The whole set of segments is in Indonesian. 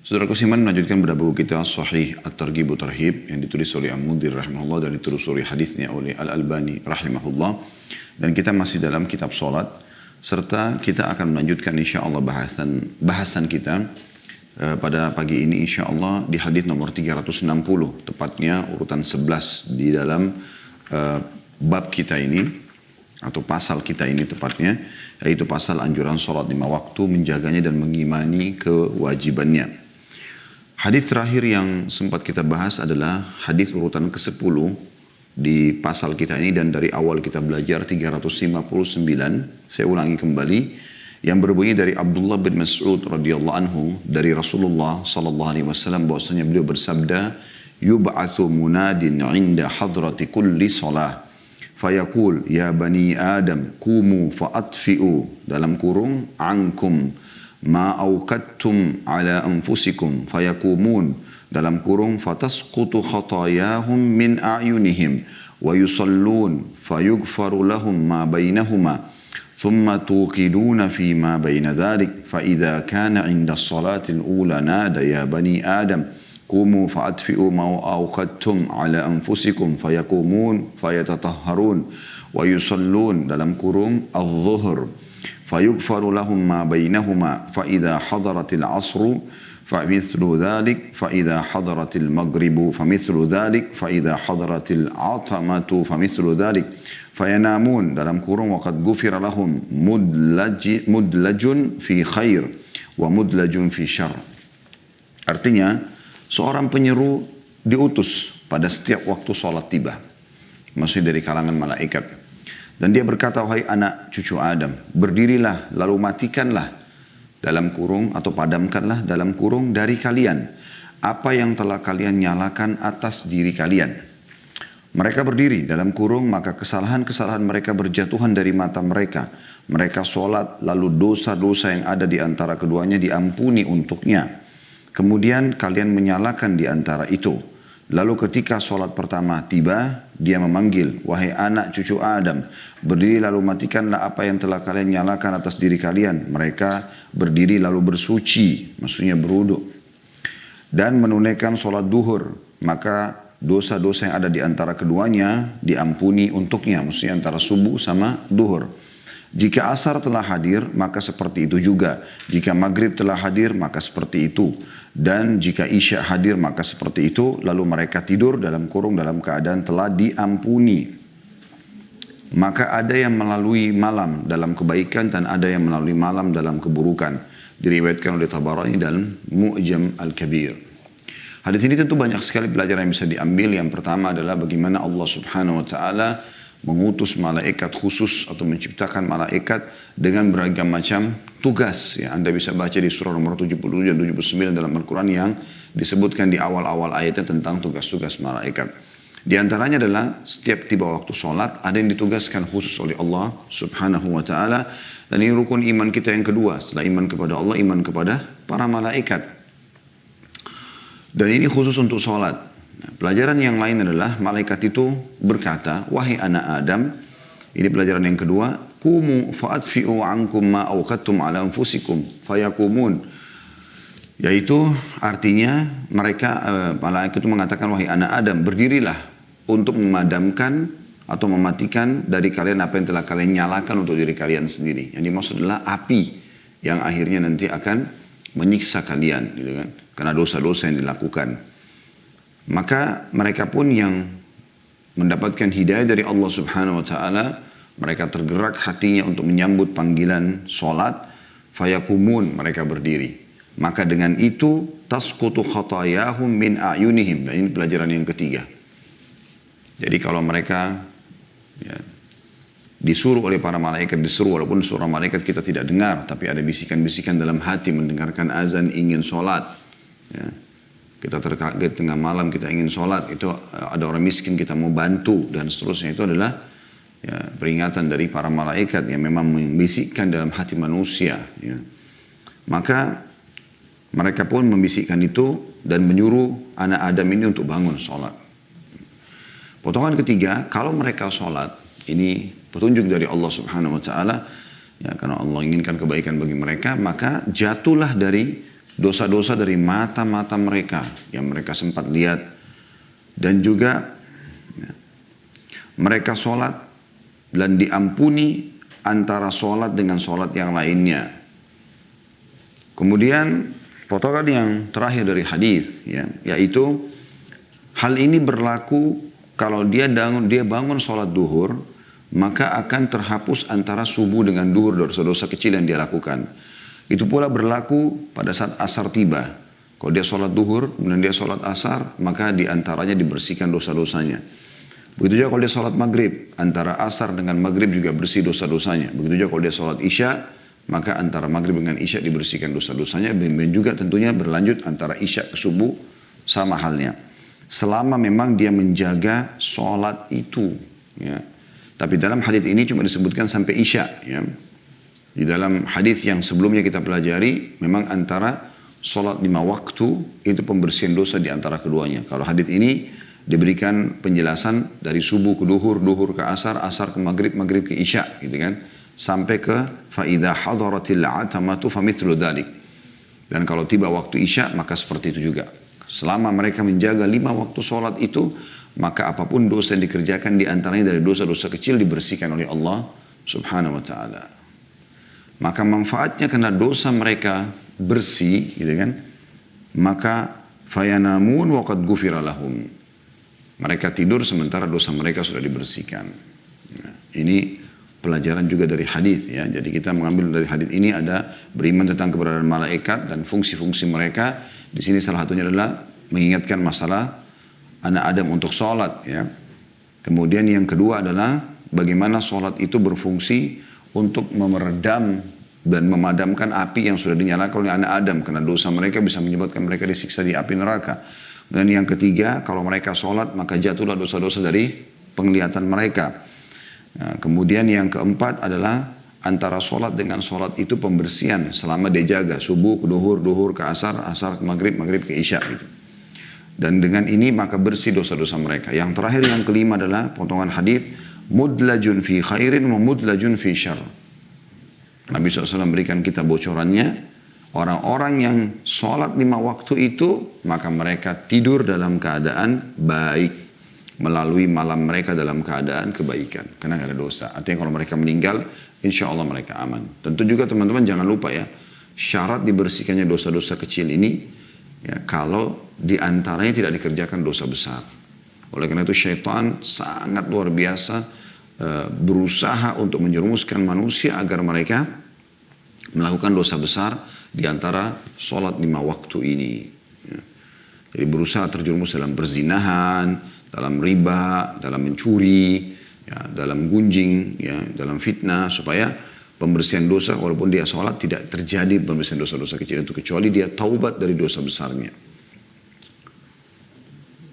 Saudara Kusiman melanjutkan pada buku kita Sahih At-Targhib wa Tarhib yang ditulis oleh Al-Mundhir rahimahullah dan ditelusuri hadisnya oleh Al-Albani rahimahullah. Dan kita masih dalam kitab salat serta kita akan melanjutkan insyaallah bahasan kita pada pagi ini insyaallah di hadis nomor 360, tepatnya urutan 11 di dalam bab kita ini atau pasal kita ini tepatnya, yaitu pasal anjuran salat 5 waktu, menjaganya dan mengimani kewajibannya. Hadis terakhir yang sempat kita bahas adalah hadis urutan ke-10 di pasal kita ini, dan dari awal kita belajar 359. Saya ulangi kembali, yang berbunyi dari Abdullah bin Mas'ud radhiyallahu anhu dari Rasulullah sallallahu alaihi wasallam bahwasanya beliau bersabda, "Yub'atsu munadin 'inda hadrati kulli shalah fayaqul ya bani Adam qumu fa'atfi'u dalam kurung ankum ma awqattum ala anfusikum fayakumun dalam kurung fatasqutu khatayahum min a'yunihim wa yusallun fayughfaru lahum ma bainahuma thumma tuqiduna fi ma baina dhalik fa idza kana 'inda as-salati al-ula nada ya bani Adam qumu fa'atfi'u ma awqattum ala anfusikum fayakumun fayatatahharun wa yusallun dalam kurung adh-dhuhr فيغفر لهم ما بينهما فإذا حضرت العصر فمثل ذلك فإذا حضرت المغرب فمثل ذلك فإذا حضرت العتمة فمثل ذلك فينامون dalam kurung وقد غفر لهم مدلج في خير ومدلج في شر. Artinya seorang penyeru diutus pada setiap waktu sholat tiba, maksudnya dari kalangan malaikat. Dan dia berkata, wahai anak cucu Adam, berdirilah lalu matikanlah dalam kurung atau padamkanlah dalam kurung dari kalian apa yang telah kalian nyalakan atas diri kalian. Mereka berdiri dalam kurung, maka kesalahan-kesalahan mereka berjatuhan dari mata mereka. Mereka sholat, lalu dosa-dosa yang ada di antara keduanya diampuni untuknya. Kemudian kalian menyalakan di antara itu. Lalu ketika sholat pertama tiba, dia memanggil, wahai anak cucu Adam, berdiri lalu matikanlah apa yang telah kalian nyalakan atas diri kalian. Mereka berdiri lalu bersuci, maksudnya berwudu, dan menunaikan sholat duhur. Maka dosa-dosa yang ada di antara keduanya diampuni untuknya, maksudnya antara subuh sama duhur. Jika asar telah hadir, maka seperti itu juga. Jika maghrib telah hadir, maka seperti itu. Dan jika isya hadir, maka seperti itu. Lalu mereka tidur dalam kurung dalam keadaan telah diampuni. Maka ada yang melalui malam dalam kebaikan dan ada yang melalui malam dalam keburukan. Diriwayatkan oleh Tabarani dalam Mu'jam Al-Kabir. Hadis ini tentu banyak sekali pelajaran yang bisa diambil. Yang pertama adalah bagaimana Allah Subhanahu Wa Taala mengutus malaikat khusus atau menciptakan malaikat dengan beragam macam tugas. Ya, Anda bisa baca di surah nomor 70 dan 79 dalam Al-Quran yang disebutkan di awal-awal ayatnya tentang tugas-tugas malaikat. Di antaranya adalah setiap tiba waktu sholat ada yang ditugaskan khusus oleh Allah Subhanahu Wa Taala. Dan ini rukun iman kita yang kedua. Setelah iman kepada Allah, iman kepada para malaikat. Dan ini khusus untuk sholat. Nah, pelajaran yang lain adalah malaikat itu berkata, wahai anak Adam, ini pelajaran yang kedua, kumu fa'atfi'u ankum ma awqattum ala anfusikum fayakumun. Yaitu artinya mereka, malaikat itu mengatakan, wahai anak Adam, berdirilah untuk memadamkan atau mematikan dari kalian apa yang telah kalian nyalakan untuk diri kalian sendiri. Yang dimaksud adalah api yang akhirnya nanti akan menyiksa kalian, gitu kan? Karena dosa-dosa yang dilakukan. Maka mereka pun yang mendapatkan hidayah dari Allah Subhanahu Wa Taala, mereka tergerak hatinya untuk menyambut panggilan sholat, fayakumun, mereka berdiri. Maka dengan itu tasqutu khatayahum min a'yunihim. Dan ini pelajaran yang ketiga. Jadi kalau mereka disuruh oleh para malaikat, disuruh walaupun suara malaikat kita tidak dengar, tapi ada bisikan-bisikan dalam hati mendengarkan azan ingin sholat. Ya. Kita terkaget tengah malam kita ingin sholat, itu ada orang miskin kita mau bantu dan seterusnya. Itu adalah peringatan dari para malaikat yang memang membisikkan dalam hati manusia. Ya. Maka mereka pun membisikkan itu dan menyuruh anak Adam ini untuk bangun sholat. Potongan ketiga, kalau mereka sholat, ini petunjuk dari Allah Subhanahu Wa Taala, ya, karena Allah inginkan kebaikan bagi mereka, maka jatuhlah dari dosa-dosa dari mata-mata mereka yang mereka sempat lihat. Dan juga ya, mereka sholat dan diampuni antara sholat dengan sholat yang lainnya. Kemudian potongan yang terakhir dari hadis, ya, yaitu hal ini berlaku kalau dia bangun sholat duhur, maka akan terhapus antara subuh dengan duhur dosa-dosa kecil yang dia lakukan. Itu pula berlaku pada saat asar tiba. Kalau dia sholat duhur, kemudian dia sholat asar, maka diantaranya dibersihkan dosa-dosanya. Begitu juga kalau dia sholat maghrib, antara asar dengan maghrib juga bersih dosa-dosanya. Begitu juga kalau dia sholat isya, maka antara maghrib dengan isya dibersihkan dosa-dosanya. Dan juga tentunya berlanjut antara isya ke subuh, sama halnya. Selama memang dia menjaga sholat itu. Ya. Tapi dalam hadis ini cuma disebutkan sampai isya. Ya. Di dalam hadis yang sebelumnya kita pelajari, memang antara sholat 5 waktu itu pembersihan dosa di antara keduanya. Kalau hadis ini diberikan penjelasan dari subuh ke duhur, duhur ke asar, asar ke maghrib, maghrib ke isya, gitu kan? Sampai ke faida hadaratil atamatu famithlu dzalik. Dan kalau tiba waktu isya maka seperti itu juga. Selama mereka menjaga 5 waktu sholat itu, maka apapun dosa yang dikerjakan di antaranya dari dosa-dosa kecil dibersihkan oleh Allah Subhanahu wa taala. Maka manfaatnya karena dosa mereka bersih, gitu kan? Maka fayanamun wa qad ghufira lahum. Mereka tidur sementara dosa mereka sudah dibersihkan. Nah, ini pelajaran juga dari hadis, ya. Jadi kita mengambil dari hadis ini ada beriman tentang keberadaan malaikat dan fungsi-fungsi mereka. Di sini salah satunya adalah mengingatkan masalah anak Adam untuk sholat, ya. Kemudian yang kedua adalah bagaimana sholat itu berfungsi untuk meredam dan memadamkan api yang sudah dinyalakan oleh anak Adam. Karena dosa mereka bisa menyebabkan mereka disiksa di api neraka. Dan yang ketiga, kalau mereka sholat maka jatuhlah dosa-dosa dari penglihatan mereka. Nah, kemudian yang keempat adalah antara sholat dengan sholat itu pembersihan selama dia jaga. Subuh ke duhur, duhur ke asar, asar ke maghrib, maghrib ke isya. Gitu. Dan dengan ini maka bersih dosa-dosa mereka. Yang terakhir yang kelima adalah potongan hadis mudlajun fi khairin wa mudlajun fi syarr. Nabi SAW berikan kita bocorannya. Orang-orang yang sholat 5 waktu itu, maka mereka tidur dalam keadaan baik. Melalui malam mereka dalam keadaan kebaikan. Karena tidak ada dosa. Artinya kalau mereka meninggal, insya Allah mereka aman. Tentu juga teman-teman jangan lupa ya. Syarat dibersihkannya dosa-dosa kecil ini, ya, kalau diantaranya tidak dikerjakan dosa besar. Oleh karena itu syaitan sangat luar biasa berusaha untuk menjerumuskan manusia agar mereka melakukan dosa besar di antara sholat 5 waktu ini. Ya. Jadi berusaha terjerumus dalam perzinahan, dalam riba, dalam mencuri, ya, dalam gunjing, ya, dalam fitnah, supaya pembersihan dosa walaupun dia sholat tidak terjadi pembersihan dosa-dosa kecil itu kecuali dia taubat dari dosa besarnya.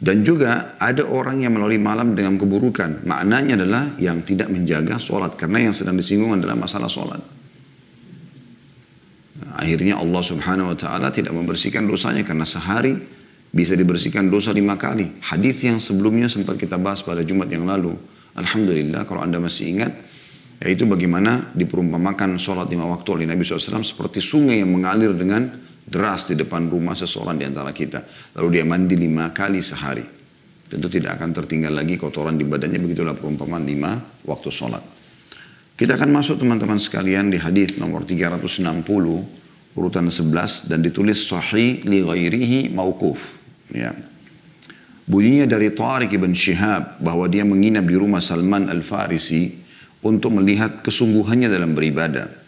Dan juga ada orang yang melalui malam dengan keburukan. Maknanya adalah yang tidak menjaga sholat. Karena yang sedang disinggung adalah masalah sholat. Nah, akhirnya Allah Subhanahu wa ta'ala tidak membersihkan dosanya. Karena sehari bisa dibersihkan dosa 5 kali. Hadis yang sebelumnya sempat kita bahas pada Jumat yang lalu. Alhamdulillah kalau anda masih ingat. Yaitu bagaimana diperumpamakan sholat 5 waktu oleh Nabi SAW. Seperti sungai yang mengalir dengan deras di depan rumah seseorang di antara kita. Lalu dia mandi 5 kali sehari. Tentu tidak akan tertinggal lagi kotoran di badannya. Begitulah perumpamaan 5 waktu sholat. Kita akan masuk teman-teman sekalian di hadis nomor 360 urutan 11 dan ditulis sahih li ghairihi mauquf. Ya. Bunyinya dari Tariq ibn Shihab bahwa dia menginap di rumah Salman Al-Farisi untuk melihat kesungguhannya dalam beribadah.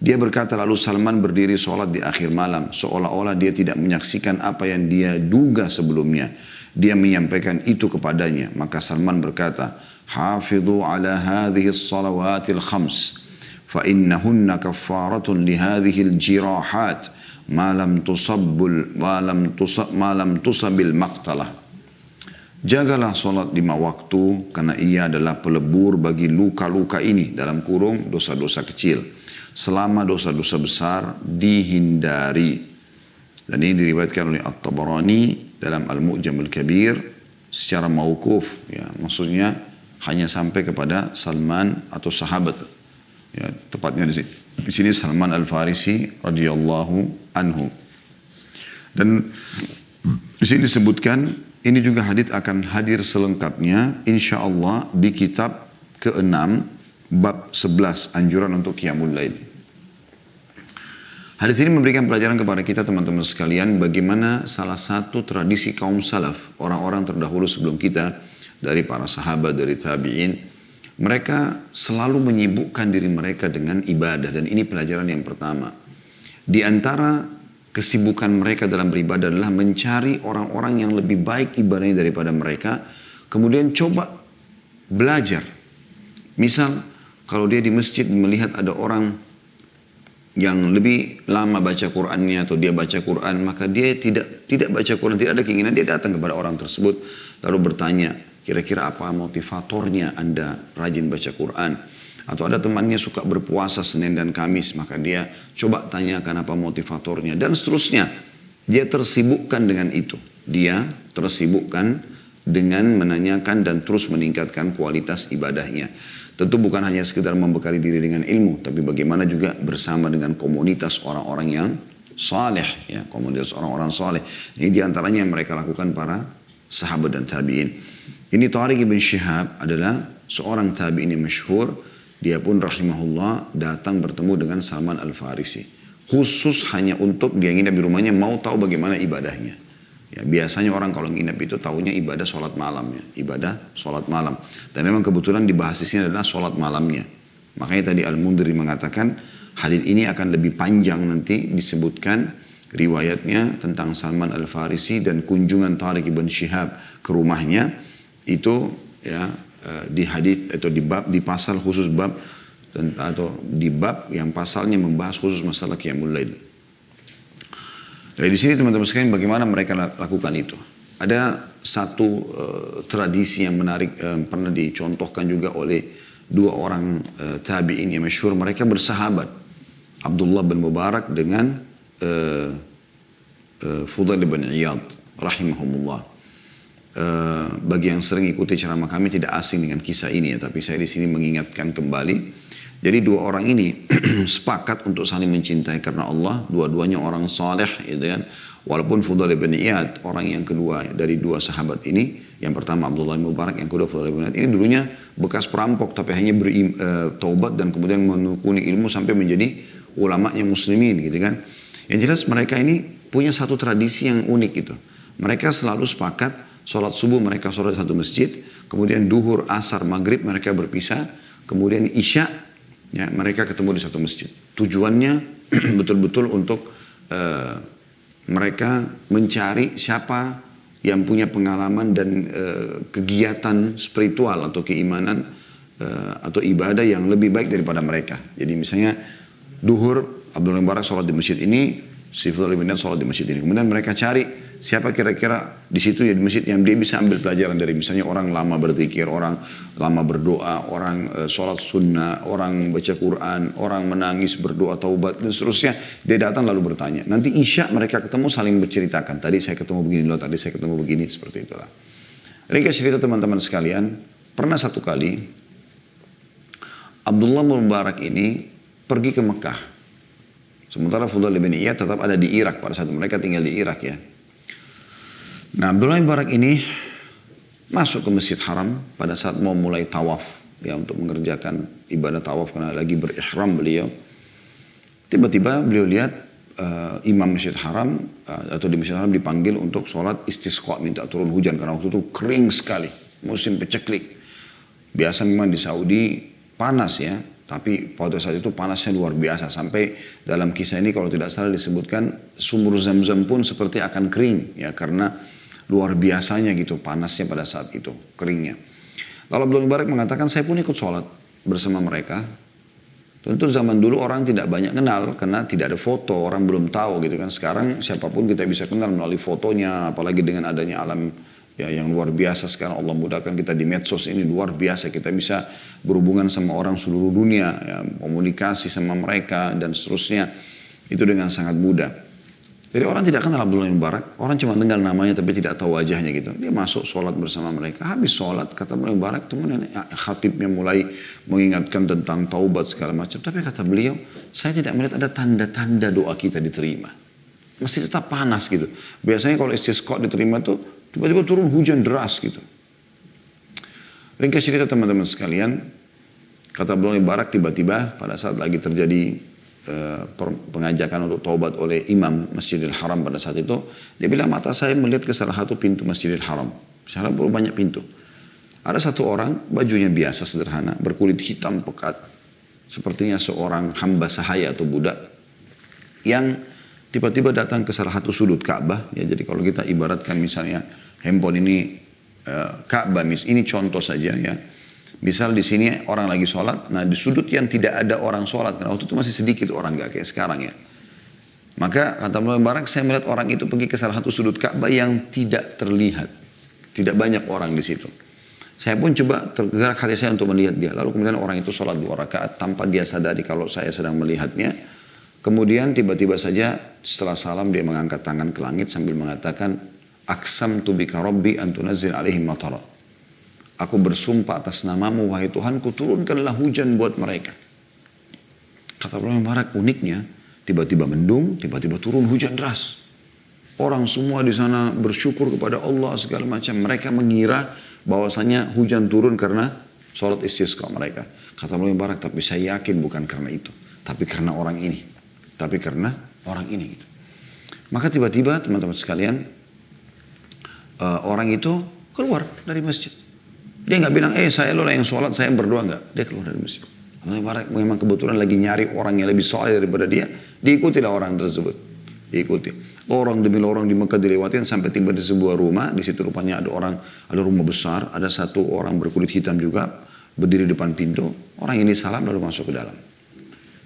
Dia berkata lalu Salman berdiri sholat di akhir malam. Seolah-olah dia tidak menyaksikan apa yang dia duga sebelumnya. Dia menyampaikan itu kepadanya. Maka Salman berkata, Hafidhu ala hadhihi salawatil khams. Fa innahunna kaffaratun li hadhihi jirahat. Ma lam tusabil maqtalah. Jagalah sholat 5 waktu. Karena ia adalah pelebur bagi luka-luka ini. Dalam kurung dosa-dosa kecil. Selama dosa-dosa besar dihindari. Dan ini diriwayatkan oleh At-Tabarani dalam Al-Mu'jam Al-Kabir secara mauquf, ya, maksudnya hanya sampai kepada Salman atau sahabat. Ya, tepatnya di sini Salman Al-Farisi radhiyallahu anhu. Dan di sini disebutkan, ini juga hadits akan hadir selengkapnya insya Allah di kitab ke-6 bab 11 anjuran untuk qiyamul lail. Hadis ini memberikan pelajaran kepada kita teman-teman sekalian bagaimana salah satu tradisi kaum salaf, orang-orang terdahulu sebelum kita, dari para sahabat, dari tabi'in, mereka selalu menyibukkan diri mereka dengan ibadah, dan ini pelajaran yang pertama. Di antara kesibukan mereka dalam beribadah adalah mencari orang-orang yang lebih baik ibadahnya daripada mereka, kemudian coba belajar. Misal, kalau dia di masjid melihat ada orang yang lebih lama baca Qur'annya atau dia baca Qur'an, maka dia tidak baca Qur'an, tidak ada keinginan, dia datang kepada orang tersebut lalu bertanya, kira-kira apa motivatornya Anda rajin baca Qur'an? Atau ada temannya suka berpuasa Senin dan Kamis, maka dia coba tanyakan apa motivatornya, dan seterusnya. Dia tersibukkan dengan itu. Dia tersibukkan dengan menanyakan dan terus meningkatkan kualitas ibadahnya. Tentu bukan hanya sekedar membekali diri dengan ilmu, tapi bagaimana juga bersama dengan komunitas orang-orang yang saleh, ya, komunitas orang-orang saleh. Ini diantaranya yang mereka lakukan para sahabat dan tabi'in. Ini Tariq ibn Shihab adalah seorang tabi'in yang masyhur. Dia pun rahimahullah datang bertemu dengan Salman Al-Farisi. Khusus hanya untuk dia nginap di rumahnya, mau tahu bagaimana ibadahnya. Ya, biasanya orang kalau nginap itu tahunya ibadah sholat malam, ya. Ibadah sholat malam. Dan memang kebetulan dibahas di sini adalah sholat malamnya. Makanya tadi Al-Mundhiri mengatakan hadits ini akan lebih panjang nanti disebutkan riwayatnya tentang Salman Al-Farisi dan kunjungan Tariq ibn Shihab ke rumahnya. Itu ya di hadits atau di pasal khusus bab atau di bab yang pasalnya membahas khusus masalah qiyamul lail. Dari sini teman-teman sekalian bagaimana mereka lakukan itu. Ada satu tradisi yang menarik pernah dicontohkan juga oleh dua orang tabi'in yang masyhur. Mereka bersahabat, Abdullah bin Mubarak dengan Fudail bin Iyad rahimahumullah. Bagi yang sering ikuti ceramah kami tidak asing dengan kisah ini, ya, tapi saya di sini mengingatkan kembali. Jadi dua orang ini sepakat untuk saling mencintai karena Allah. Dua-duanya orang saleh, gitu kan. Walaupun Fudail bin Iyad, orang yang kedua dari dua sahabat ini, yang pertama Abdullah bin Mubarak, yang kedua Fudail bin Iyad, ini dulunya bekas perampok, tapi hanya bertaubat dan kemudian menekuni ilmu sampai menjadi ulamanya muslimin, gitu kan. Yang jelas mereka ini punya satu tradisi yang unik itu. Mereka selalu sepakat, sholat subuh mereka sholat di satu masjid, kemudian duhur, asar, maghrib mereka berpisah, kemudian isya, ya, mereka ketemu di satu masjid. Tujuannya betul-betul untuk mereka mencari siapa yang punya pengalaman dan kegiatan spiritual atau keimanan atau ibadah yang lebih baik daripada mereka. Jadi misalnya duhur Abdullah bin Mubarak sholat di masjid ini, si Fudail bin Iyad sholat di masjid ini. Kemudian mereka cari siapa kira-kira di situ ya di masjid yang dia bisa ambil pelajaran dari, misalnya orang lama berzikir, orang lama berdoa, orang sholat sunnah, orang baca Quran, orang menangis berdoa taubat dan seterusnya. Dia datang lalu bertanya. Nanti isya mereka ketemu saling berceritakan. Tadi saya ketemu begini loh, tadi saya ketemu begini, seperti itulah. Ringkas cerita teman-teman sekalian, pernah satu kali Abdullah bin Mubarak ini pergi ke Mekah. Sementara Fudail bin Iyad tetap ada di Irak, pada saat mereka tinggal di Irak, ya. Nah, Abdullah bin Mubarak ini masuk ke Masjid Haram pada saat mau mulai tawaf, ya, untuk mengerjakan ibadah tawaf karena lagi berihram beliau. Tiba-tiba beliau lihat imam Masjid Haram atau di Masjid Haram dipanggil untuk sholat istisqa, minta turun hujan karena waktu itu kering sekali, musim peceklik. Biasa memang di Saudi panas, ya, tapi pada saat itu panasnya luar biasa. Sampai dalam kisah ini kalau tidak salah disebutkan sumur Zam-Zam pun seperti akan kering, ya, karena luar biasanya gitu panasnya pada saat itu, keringnya. Lalu Abdullah bin Mubarak mengatakan, saya pun ikut sholat bersama mereka. Tentu zaman dulu orang tidak banyak kenal karena tidak ada foto, orang belum tahu gitu kan. Sekarang siapapun kita bisa kenal melalui fotonya, apalagi dengan adanya alam, ya, yang luar biasa sekarang. Allah mudahkan kita di medsos ini luar biasa, kita bisa berhubungan sama orang seluruh dunia, ya, komunikasi sama mereka dan seterusnya itu dengan sangat mudah. Jadi orang tidak kenal Abdullah bin Mubarak, orang cuma dengar namanya tapi tidak tahu wajahnya gitu. Dia masuk sholat bersama mereka, habis sholat kata Abdullah bin Mubarak, teman khatibnya mulai mengingatkan tentang taubat segala macam. Tapi kata beliau, saya tidak melihat ada tanda-tanda doa kita diterima. Masih tetap panas gitu. Biasanya kalau istisqa diterima tuh tiba-tiba turun hujan deras gitu. Ringkas cerita teman-teman sekalian, kata Abdullah bin Mubarak tiba-tiba pada saat lagi terjadi pengajakan untuk taubat oleh imam Masjidil Haram pada saat itu, dia bilang mata saya melihat ke salah satu pintu Masjidil Haram. Sekarang perlu banyak pintu. Ada satu orang bajunya biasa sederhana, berkulit hitam pekat, sepertinya seorang hamba sahaya atau budak yang tiba-tiba datang ke salah satu sudut Ka'bah. Ya, jadi kalau kita ibaratkan misalnya handphone ini Ka'bah, ini contoh saja ya. Misal di sini orang lagi sholat, nah di sudut yang tidak ada orang sholat, karena waktu itu masih sedikit orang nggak kayak sekarang ya. Maka kata Abdullah bin Mubarak, saya melihat orang itu pergi ke salah satu sudut Ka'bah yang tidak terlihat, tidak banyak orang di situ. Saya pun coba tergerak hati saya untuk melihat dia. Lalu kemudian orang itu sholat 2 rakaat tanpa dia sadari kalau saya sedang melihatnya. Kemudian tiba-tiba saja setelah salam dia mengangkat tangan ke langit sambil mengatakan, Aqsamtu bika rabbi an tunazzil alaihim matara. Aku bersumpah atas namamu wahai Tuhanku, turunkanlah hujan buat mereka. Kata Abdullah bin Mubarak, uniknya tiba-tiba mendung, tiba-tiba turun hujan deras. Orang semua di sana bersyukur kepada Allah segala macam. Mereka mengira bahwasanya hujan turun karena sholat istisqa mereka. Kata Abdullah bin Mubarak, tapi saya yakin bukan karena itu, tapi karena orang ini. Tapi karena orang ini gitu. Maka tiba-tiba teman-teman sekalian, orang itu keluar dari masjid. Dia nggak bilang, saya lo yang sholat, saya yang berdoa, nggak. Dia keluar dari masjid. Memang kebetulan lagi nyari orang yang lebih soleh daripada dia, diikutilah orang tersebut. Diikuti. Lorong demi lorong di Mekah dilewatin sampai tiba di sebuah rumah. Di situ rupanya ada rumah besar, ada satu orang berkulit hitam juga berdiri depan pintu. Orang ini salam lalu masuk ke dalam.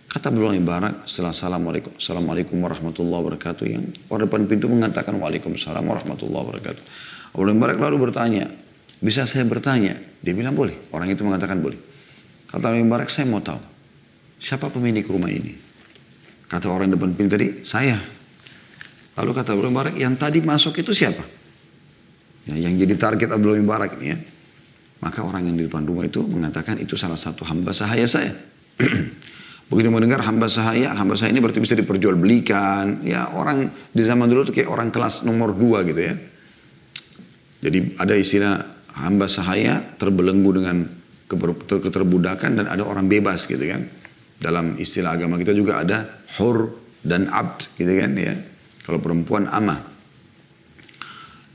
Kata Abdullah bin Mubarak setelah Assalamualaikum warahmatullahi wabarakatuh, yang orang depan pintu mengatakan Waalaikumsalam warahmatullahi wabarakatuh. Abdullah bin Mubarak lalu bertanya, bisa saya bertanya? Dia bilang boleh. Orang itu mengatakan boleh. Kata Abdullah bin Mubarak, saya mau tahu siapa pemilik rumah ini? Kata orang depan pintu tadi, saya. Lalu kata Abdullah bin Mubarak, yang tadi masuk itu siapa? Ya, yang jadi target Abdullah bin Mubarak ini ya. Maka orang yang di depan rumah itu mengatakan itu salah satu hamba sahaya saya. Begitu mendengar hamba sahaya ini berarti bisa diperjualbelikan. Ya, orang di zaman dulu itu kayak orang kelas nomor 2 gitu ya. Jadi ada istilah hamba sahaya terbelenggu dengan keterbudakan dan ada orang bebas gitu kan. Dalam istilah agama kita juga ada hur dan abd gitu kan ya. Kalau perempuan amah.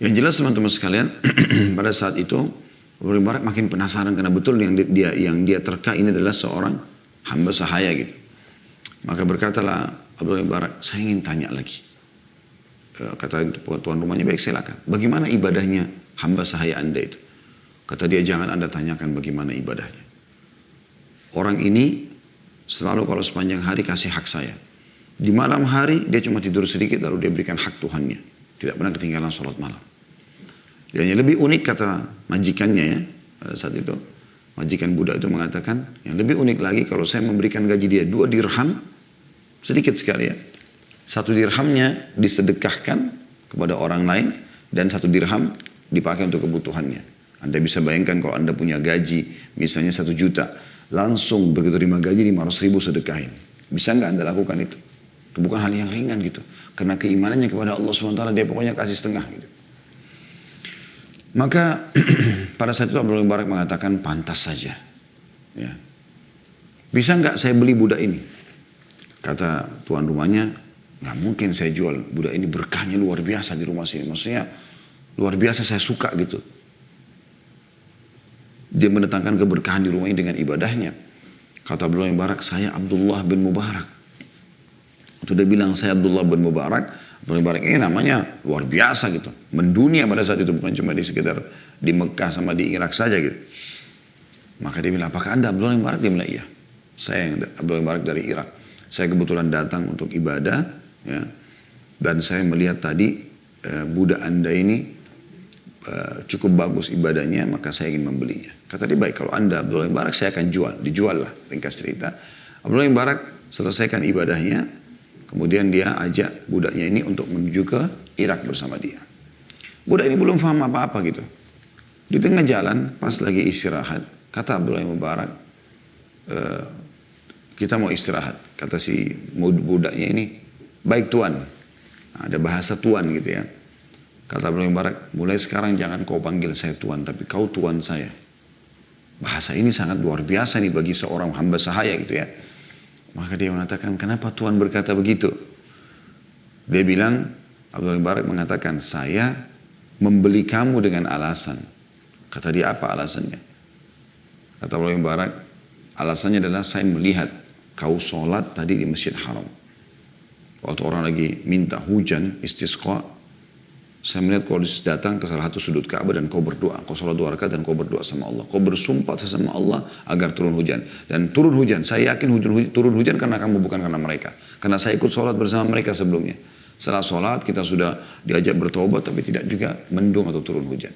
Yang jelas teman-teman sekalian, pada saat itu Abdullah bin Mubarak makin penasaran karena betul yang dia terka ini adalah seorang hamba sahaya gitu. Maka berkatalah Abdullah bin Mubarak, saya ingin tanya lagi. Kata tuan rumahnya, baik silakan. Bagaimana ibadahnya hamba sahaya Anda itu? Kata dia, jangan Anda tanyakan bagaimana ibadahnya. Orang ini selalu kalau sepanjang hari kasih hak saya. Di malam hari dia cuma tidur sedikit lalu dia berikan hak Tuhannya. Tidak pernah ketinggalan sholat malam. Dan yang lebih unik kata majikannya ya, pada saat itu. Majikan budak itu mengatakan, yang lebih unik lagi kalau saya memberikan gaji dia 2 dirham, sedikit sekali ya. 1 dirhamnya disedekahkan kepada orang lain dan 1 dirham dipakai untuk kebutuhannya. Anda bisa bayangkan kalau Anda punya gaji misalnya 1 juta, langsung begitu terima gaji 500 ribu sedekahin. Bisa nggak Anda lakukan itu? Itu bukan hal yang ringan gitu. Karena keimanannya kepada Allah SWT dia pokoknya kasih setengah gitu. Maka pada saat itu Abdullah bin Mubarak mengatakan pantas saja. Ya. Bisa nggak saya beli budak ini? Kata tuan rumahnya, nggak mungkin saya jual. Budak ini berkahnya luar biasa di rumah sini. Maksudnya luar biasa, saya suka gitu. Dia mendatangkan keberkahan di rumah ini dengan ibadahnya. Kata Abdullah bin Mubarak, saya Abdullah bin Mubarak. Waktu dia bilang saya Abdullah bin Mubarak, Abdullah bin Mubarak ini namanya luar biasa gitu. Mendunia pada saat itu, bukan cuma di sekitar di Mekah sama di Irak saja gitu. Maka dia bilang, apakah Anda Abdullah bin Mubarak? Dia bilang, iya. Saya Abdullah bin Mubarak dari Irak. Saya kebetulan datang untuk ibadah. Ya, dan saya melihat tadi budak Anda ini cukup bagus ibadahnya, maka saya ingin membelinya. Kata dia, baik, kalau Anda Abdullah bin Mubarak saya akan jual. Dijual lah, ringkas cerita. Abdullah bin Mubarak selesaikan ibadahnya. Kemudian dia ajak budaknya ini untuk menuju ke Irak bersama dia. Budak ini belum paham apa-apa gitu. Di tengah jalan, pas lagi istirahat, kata Abdullah bin Mubarak, kita mau istirahat. Kata si budaknya ini, baik tuan, Nah, ada bahasa tuan gitu ya. Kata Abdullah bin Mubarak, mulai sekarang jangan kau panggil saya tuan, tapi kau tuan saya. Bahasa ini sangat luar biasa nih bagi seorang hamba sahaya gitu ya. Maka dia mengatakan, kenapa Tuhan berkata begitu? Dia bilang, Abdullah bin Mubarak mengatakan, saya membeli kamu dengan alasan. Kata dia, apa alasannya? Kata Abdullah bin Mubarak, alasannya adalah saya melihat kau sholat tadi di Masjid Haram. Waktu orang lagi minta hujan, istisqa, saya melihat kau datang ke salah satu sudut Ka'bah dan kau berdoa. Kau sholat 2 rakaat dan kau berdoa sama Allah. Kau bersumpah sama Allah agar turun hujan. Dan turun hujan. Saya yakin turun hujan karena kamu, bukan karena mereka. Karena saya ikut sholat bersama mereka sebelumnya. Setelah sholat kita sudah diajak bertobat tapi tidak juga mendung atau turun hujan.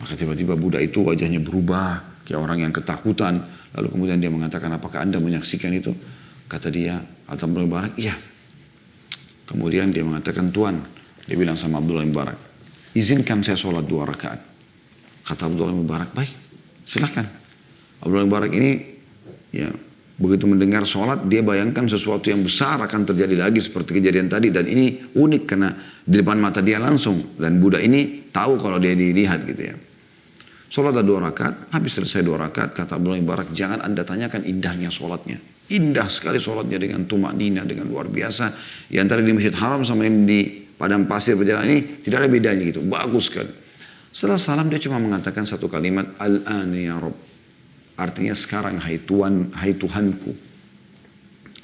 Maka tiba-tiba budak itu wajahnya berubah. Kayak orang yang ketakutan. Lalu kemudian dia mengatakan, apakah anda menyaksikan itu? Kata dia, Abdullah bin Mubarak, iya. Kemudian dia mengatakan, Tuan, dia bilang sama Abdullah bin Mubarak, izinkan saya sholat 2 rakaat. Kata Abdullah bin Mubarak, baik, silakan. Abdullah bin Mubarak ini, ya, begitu mendengar sholat, dia bayangkan sesuatu yang besar akan terjadi lagi seperti kejadian tadi. Dan ini unik karena di depan mata dia langsung. Dan budak ini tahu kalau dia dilihat gitu ya. Sholat 2 rakaat, habis selesai 2 rakaat, kata Abdullah bin Mubarak, jangan anda tanyakan indahnya sholatnya. Indah sekali sholatnya dengan tumak nina, dengan luar biasa. Yang antara di Masjid Haram sama yang di padang pasir berjalan ini tidak ada bedanya gitu. Bagus sekali. Setelah salam dia cuma mengatakan satu kalimat, Al-an ya Rabb. Artinya sekarang hai Tuhan, hai Tuhanku.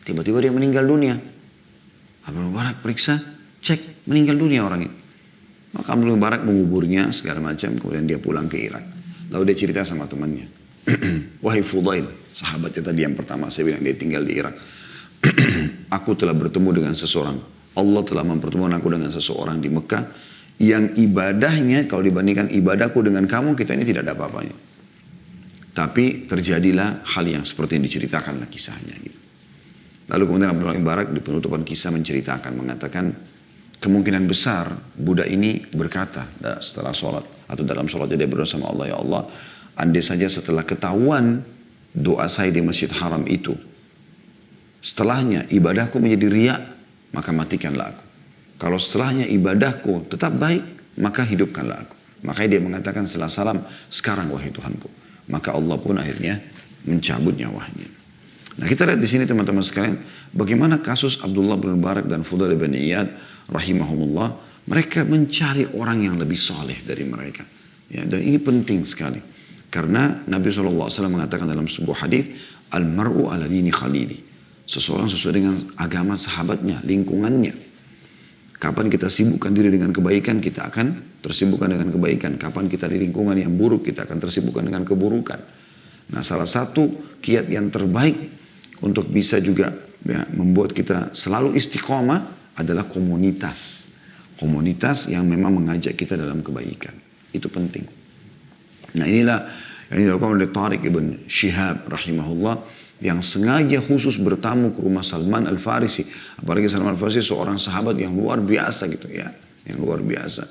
Tiba-tiba dia meninggal dunia. Abdullah bin Mubarak periksa, cek, meninggal dunia orang ini. Maka Abdullah bin Mubarak menguburnya segala macam, kemudian dia pulang ke Irak. Lalu dia cerita sama temannya. Wahai Fudail, sahabatnya tadi yang pertama saya bilang dia tinggal di Irak. Aku telah bertemu dengan seseorang. Allah telah mempertemukan aku dengan seseorang di Mekah yang ibadahnya, kalau dibandingkan ibadahku dengan kamu, kita ini tidak ada apa-apanya. Tapi terjadilah hal yang seperti yang diceritakanlah kisahnya. Gitu. Lalu kemudian Abdullah bin Mubarak di penutupan kisah menceritakan, mengatakan kemungkinan besar budak ini berkata setelah sholat atau dalam sholatnya dia berdoa sama Allah, ya Allah, andai saja setelah ketahuan doa saya di Masjid Haram itu, setelahnya ibadahku menjadi riya, maka matikanlah aku. Kalau setelahnya ibadahku tetap baik, maka hidupkanlah aku. Makanya dia mengatakan setelah salam, sekarang wahai Tuhanku. Maka Allah pun akhirnya mencabut nyawanya. Nah kita lihat di sini teman-teman sekalian, bagaimana kasus Abdullah bin Mubarak dan Fudail bin Iyad rahimahumullah, mereka mencari orang yang lebih saleh dari mereka. Ya, dan ini penting sekali. Karena Nabi SAW mengatakan dalam sebuah hadis, Al-mar'u ala dini khalili. Seseorang sesuai dengan agama sahabatnya, lingkungannya. Kapan kita sibukkan diri dengan kebaikan, kita akan tersibukkan dengan kebaikan. Kapan kita di lingkungan yang buruk, kita akan tersibukkan dengan keburukan. Nah salah satu kiat yang terbaik untuk bisa juga ya, membuat kita selalu istiqomah adalah komunitas. Komunitas yang memang mengajak kita dalam kebaikan. Itu penting. Nah inilah yang dilakukan oleh Tariq ibn Shihab rahimahullah, yang sengaja khusus bertamu ke rumah Salman Al-Farisi. Apalagi Salman Al-Farisi seorang sahabat yang luar biasa gitu ya. Yang luar biasa.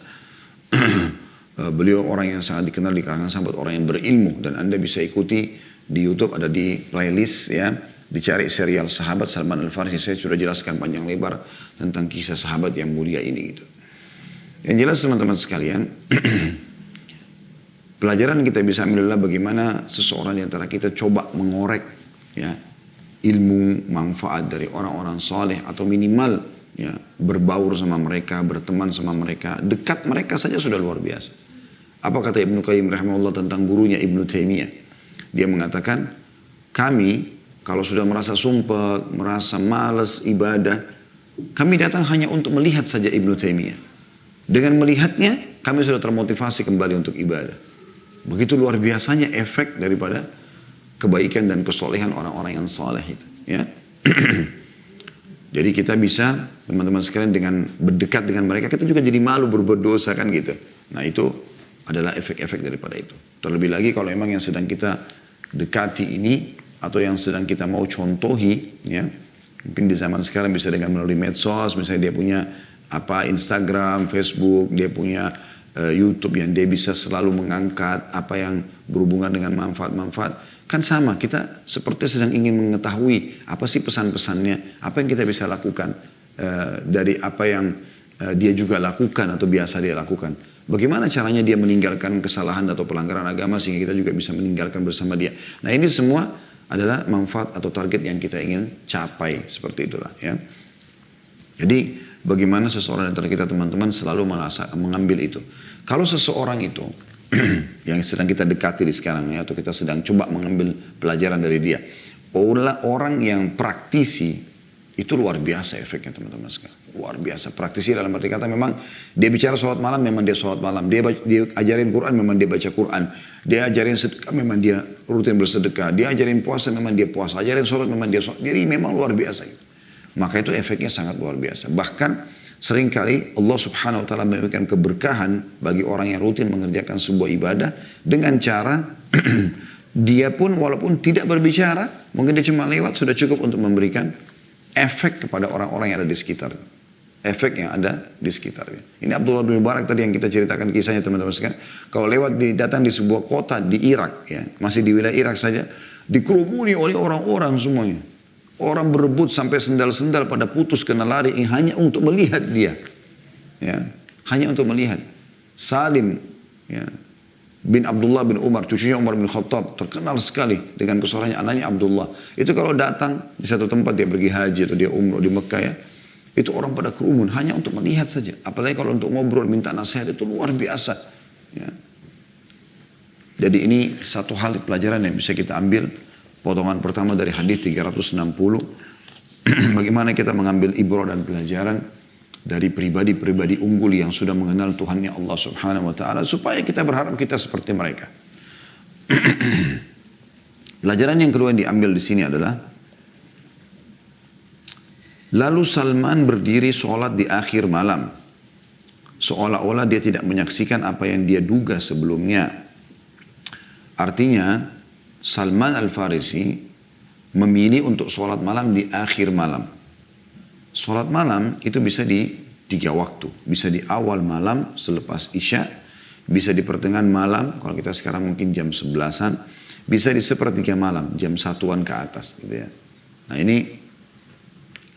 Beliau orang yang sangat dikenal di kalangan sahabat, orang yang berilmu. Dan Anda bisa ikuti di YouTube, ada di playlist ya. Dicari serial sahabat Salman Al-Farisi. Saya sudah jelaskan panjang lebar tentang kisah sahabat yang mulia ini gitu. Yang jelas teman-teman sekalian, pelajaran kita bisa ambil adalah bagaimana seseorang di antara kita coba mengorek ya, ilmu manfaat dari orang-orang saleh, atau minimal ya, berbaur sama mereka, berteman sama mereka, dekat mereka saja sudah luar biasa. Apa kata Ibnu Qayyim rahimahullah tentang gurunya Ibnu Taimiyah? Dia mengatakan, kami kalau sudah merasa sumpah, merasa malas ibadah, kami datang hanya untuk melihat saja Ibnu Taimiyah. Dengan melihatnya, kami sudah termotivasi kembali untuk ibadah. Begitu luar biasanya efek daripada kebaikan dan kesolehan orang-orang yang saleh itu. Ya. Jadi kita bisa, teman-teman sekalian, dengan berdekat dengan mereka, kita juga jadi malu berbuat dosa kan gitu. Nah itu adalah efek-efek daripada itu. Terlebih lagi kalau emang yang sedang kita dekati ini, atau yang sedang kita mau contohi, ya, mungkin di zaman sekarang bisa dengan melalui medsos, misalnya dia punya Instagram, Facebook, dia punya YouTube yang dia bisa selalu mengangkat apa yang berhubungan dengan manfaat-manfaat. Kan sama, kita seperti sedang ingin mengetahui apa sih pesan-pesannya, apa yang kita bisa lakukan. dari apa yang dia juga lakukan atau biasa dia lakukan. Bagaimana caranya dia meninggalkan kesalahan atau pelanggaran agama sehingga kita juga bisa meninggalkan bersama dia. Nah ini semua adalah manfaat atau target yang kita ingin capai, seperti itulah ya. Jadi bagaimana seseorang antara kita teman-teman selalu mengambil itu. Kalau seseorang itu yang sedang kita dekati di sekarang ya, atau kita sedang coba mengambil pelajaran dari dia, orang yang praktisi itu luar biasa efeknya teman-teman sekalian. Luar biasa. Praktisi dalam arti kata memang dia bicara sholat malam, memang dia sholat malam. Dia ajarin Quran, memang dia baca Quran. Dia ajarin sedekah, memang dia rutin bersedekah. Dia ajarin puasa, memang dia puasa. Ajarin sholat, memang dia sholat. Jadi memang luar biasa itu. Maka itu efeknya sangat luar biasa. Bahkan seringkali Allah subhanahu wa ta'ala memberikan keberkahan bagi orang yang rutin mengerjakan sebuah ibadah dengan cara dia pun walaupun tidak berbicara, mungkin dia cuma lewat sudah cukup untuk memberikan efek kepada orang-orang yang ada di sekitar. Efek yang ada di sekitarnya. Ini Abdullah bin Mubarak tadi yang kita ceritakan kisahnya teman-teman sekalian. Kalau lewat datang di sebuah kota di Irak, ya, masih di wilayah Irak saja, dikerumuni oleh orang-orang semuanya. Orang berebut sampai sendal-sendal pada putus kena lari hanya untuk melihat dia. Ya, hanya untuk melihat. Salim ya, bin Abdullah bin Umar, cucunya Umar bin Khattab, terkenal sekali dengan kesolehannya, anaknya Abdullah. Itu kalau datang di satu tempat, dia pergi haji atau dia umroh di Mekah ya, itu orang pada kerumun hanya untuk melihat saja. Apalagi kalau untuk ngobrol, minta nasihat, itu luar biasa. Ya. Jadi ini satu hal pelajaran yang bisa kita ambil. Potongan pertama dari hadis 360. Bagaimana kita mengambil ibrah dan pelajaran dari pribadi-pribadi unggul yang sudah mengenal Tuhannya Allah subhanahu wa ta'ala. Supaya kita berharap kita seperti mereka. Pelajaran yang kedua yang diambil di sini adalah lalu Salman berdiri sholat di akhir malam. Seolah-olah dia tidak menyaksikan apa yang dia duga sebelumnya. Artinya, Salman Al-Farisi memilih untuk sholat malam di akhir malam. Sholat malam itu bisa di 3 waktu. Bisa di awal malam selepas Isya. Bisa di pertengahan malam, kalau kita sekarang mungkin jam 11-an. Bisa di sepertiga malam, jam 1-an ke atas. Gitu ya. Nah ini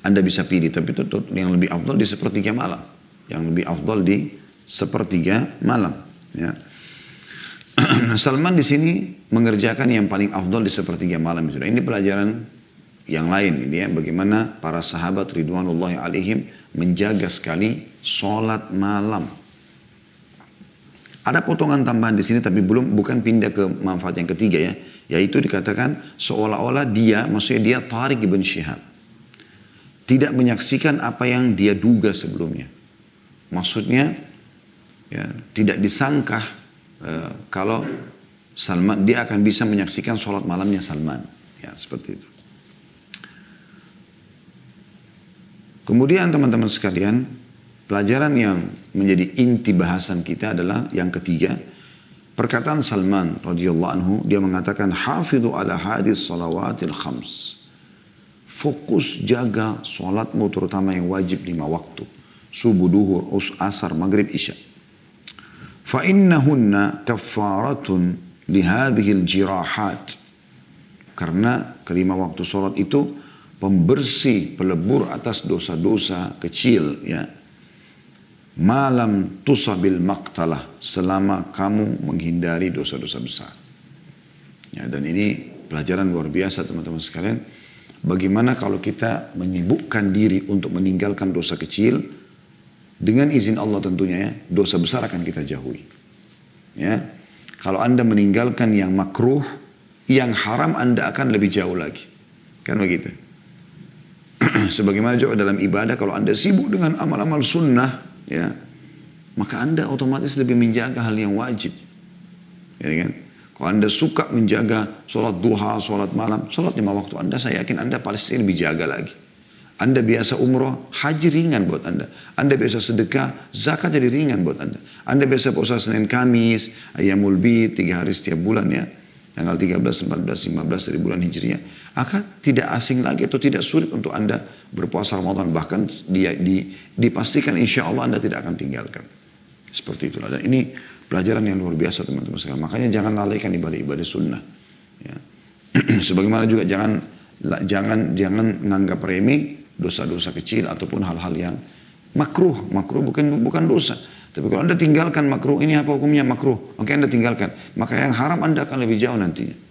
Anda bisa pilih, tapi itu yang lebih afdal di sepertiga malam. Yang lebih afdal di sepertiga malam. Ya. Salman di sini mengerjakan yang paling afdal di sepertiga malam itu. Ini pelajaran yang lain. Ini ya, bagaimana para sahabat ridwanullahi alaihim menjaga sekali sholat malam. Ada potongan tambahan di sini, tapi bukan pindah ke manfaat yang ketiga ya. Yaitu dikatakan seolah-olah dia, maksudnya dia Tariq ibn Syihab, tidak menyaksikan apa yang dia duga sebelumnya. Maksudnya ya, tidak disangka kalau Salman dia akan bisa menyaksikan sholat malamnya Salman. Ya, seperti itu. Kemudian teman-teman sekalian, pelajaran yang menjadi inti bahasan kita adalah yang ketiga. Perkataan Salman radhiyallahu anhu, dia mengatakan hafidhu ala hadis salawatil khams. Fokus jaga sholatmu terutama yang wajib 5 waktu. Subuh, duhur, asar, maghrib, isya. Fa innahunna kaffaratun lihadihil jirahat. Karena kelima waktu sholat itu pembersih, pelebur atas dosa-dosa kecil. Ya. Malam tusabil maktalah. Selama kamu menghindari dosa-dosa besar. Ya, dan ini pelajaran luar biasa teman-teman sekalian. Bagaimana kalau kita menyibukkan diri untuk meninggalkan dosa kecil, dengan izin Allah tentunya ya, dosa besar akan kita jauhi. Ya, kalau Anda meninggalkan yang makruh, yang haram Anda akan lebih jauh lagi. Kan begitu. Sebagaimana juga dalam ibadah, kalau Anda sibuk dengan amal-amal sunnah, ya, maka Anda otomatis lebih menjaga hal yang wajib. Ya kan? Kalau Anda suka menjaga sholat duha, sholat malam, sholat 5 waktu Anda, saya yakin Anda pasti lebih jaga lagi. Anda biasa umroh, haji ringan buat Anda. Anda biasa sedekah, zakat jadi ringan buat Anda. Anda biasa puasa Senin Kamis, Ayyamul Bid, 3 hari setiap bulan ya. Tanggal 13, 14, 15 dari bulan Hijriah. Akan tidak asing lagi atau tidak sulit untuk Anda berpuasa Ramadan. Bahkan dipastikan insya Allah Anda tidak akan tinggalkan. Seperti itulah. Dan ini pelajaran yang luar biasa teman-teman sekalian. Makanya jangan lalaikan ibadah-ibadah sunnah. Ya. Sebagaimana juga jangan menganggap remeh dosa-dosa kecil ataupun hal-hal yang makruh. Makruh bukan dosa. Tapi kalau Anda tinggalkan makruh, ini apa hukumnya makruh? Oke, Anda tinggalkan. Maka yang haram Anda akan lebih jauh nantinya.